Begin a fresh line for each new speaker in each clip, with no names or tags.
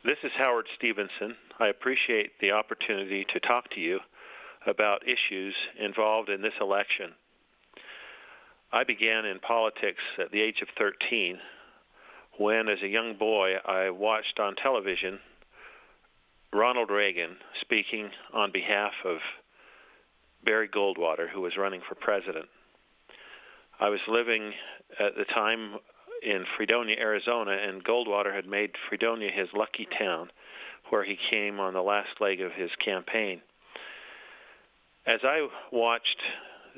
This is Howard Stephenson. I appreciate the opportunity to talk to you about issues involved in this election. I began in politics at the age of 13 when, as a young boy, I watched on television Ronald Reagan speaking on behalf of Barry Goldwater, who was running for president. I was living at the time in Fredonia, Arizona, and Goldwater had made Fredonia his lucky town, where he came on the last leg of his campaign. As I watched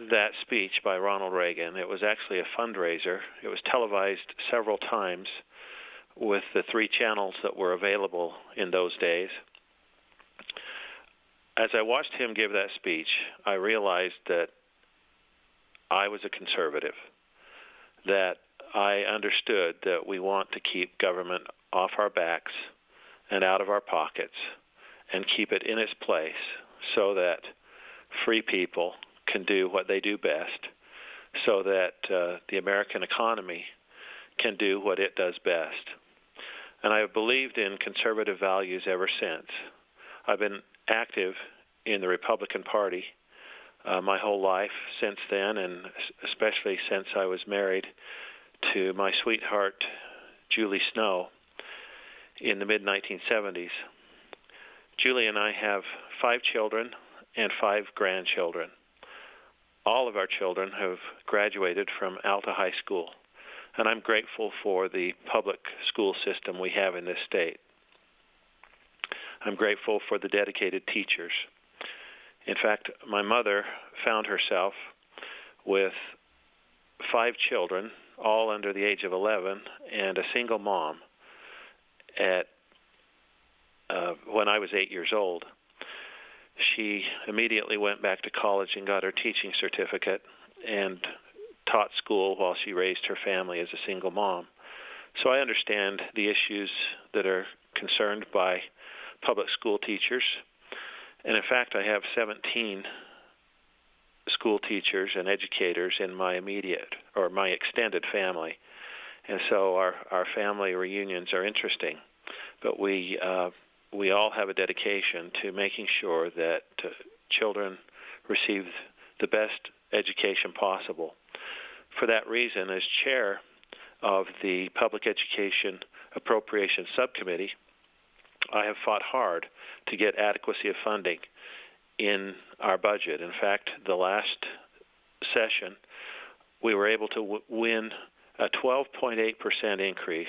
that speech by Ronald Reagan, it was actually a fundraiser. It was televised several times with the 3 channels that were available in those days. As I watched him give that speech, I realized that I was a conservative, that I understood that we want to keep government off our backs and out of our pockets and keep it in its place so that free people can do what they do best, so that the American economy can do what it does best. And I have believed in conservative values ever since. I've been active in the Republican Party my whole life since then, and especially since I was married to my sweetheart, Julie Snow, in the mid-1970s. Julie and I have 5 children and 5 grandchildren. All of our children have graduated from Alta High School, and I'm grateful for the public school system we have in this state. I'm grateful for the dedicated teachers. In fact, my mother found herself with 5 children, all under the age of 11, and a single mom at when I was 8 years old. She immediately went back to college and got her teaching certificate and taught school while she raised her family as a single mom. So I understand the issues that are concerned by public school teachers. And in fact, I have 17 school teachers and educators in my immediate or my extended family. And so our family reunions are interesting. But we all have a dedication to making sure that children receive the best education possible. For that reason, as chair of the Public Education Appropriations Subcommittee, I have fought hard to get adequacy of funding in our budget. In fact, the last session, we were able to win a 12.8% increase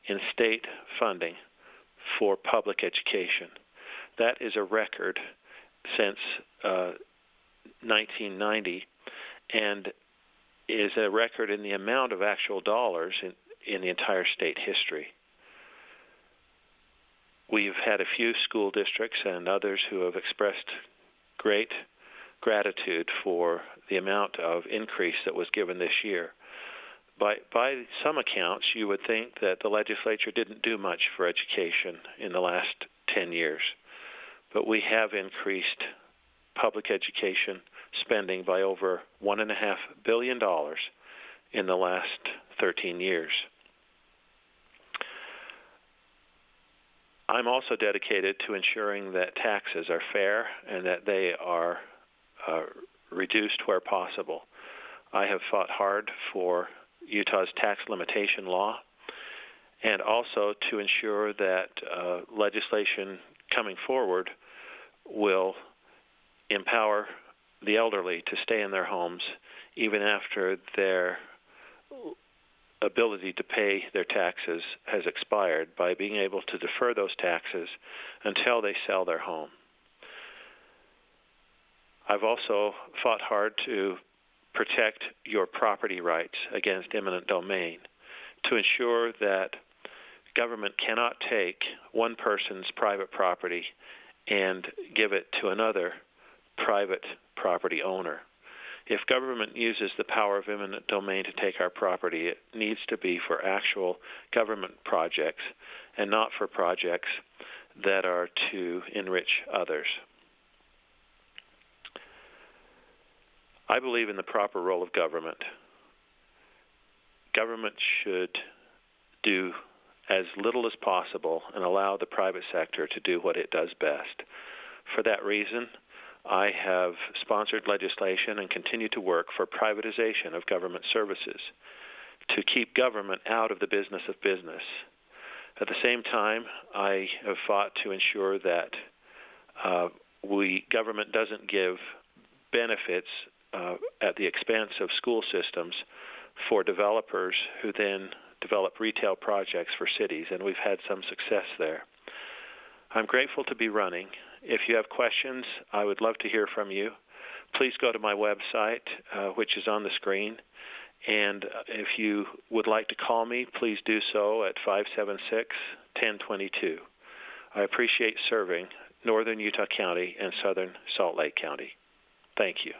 in state funding for public education. That is a record since 1990 and is a record in the amount of actual dollars in the entire state history. We've had a few school districts and others who have expressed great gratitude for the amount of increase that was given this year. By some accounts, you would think that the legislature didn't do much for education in the last 10 years. But we have increased public education spending by over $1.5 billion in the last 13 years. I'm also dedicated to ensuring that taxes are fair and that they are reduced where possible. I have fought hard for Utah's tax limitation law and also to ensure that legislation coming forward will empower the elderly to stay in their homes even after their ability to pay their taxes has expired, by being able to defer those taxes until they sell their home. I've also fought hard to protect your property rights against eminent domain, to ensure that government cannot take one person's private property and give it to another private property owner. If government uses the power of eminent domain to take our property, it needs to be for actual government projects and not for projects that are to enrich others. I believe in the proper role of government. Government should do as little as possible and allow the private sector to do what it does best. For that reason, I have sponsored legislation and continue to work for privatization of government services to keep government out of the business of business. At the same time, I have fought to ensure that government doesn't give benefits at the expense of school systems for developers who then develop retail projects for cities, and we've had some success there. I'm grateful to be running. If you have questions, I would love to hear from you. Please go to my website, which is on the screen, and if you would like to call me, please do so at 576-1022. I appreciate serving Northern Utah County and Southern Salt Lake County. Thank you.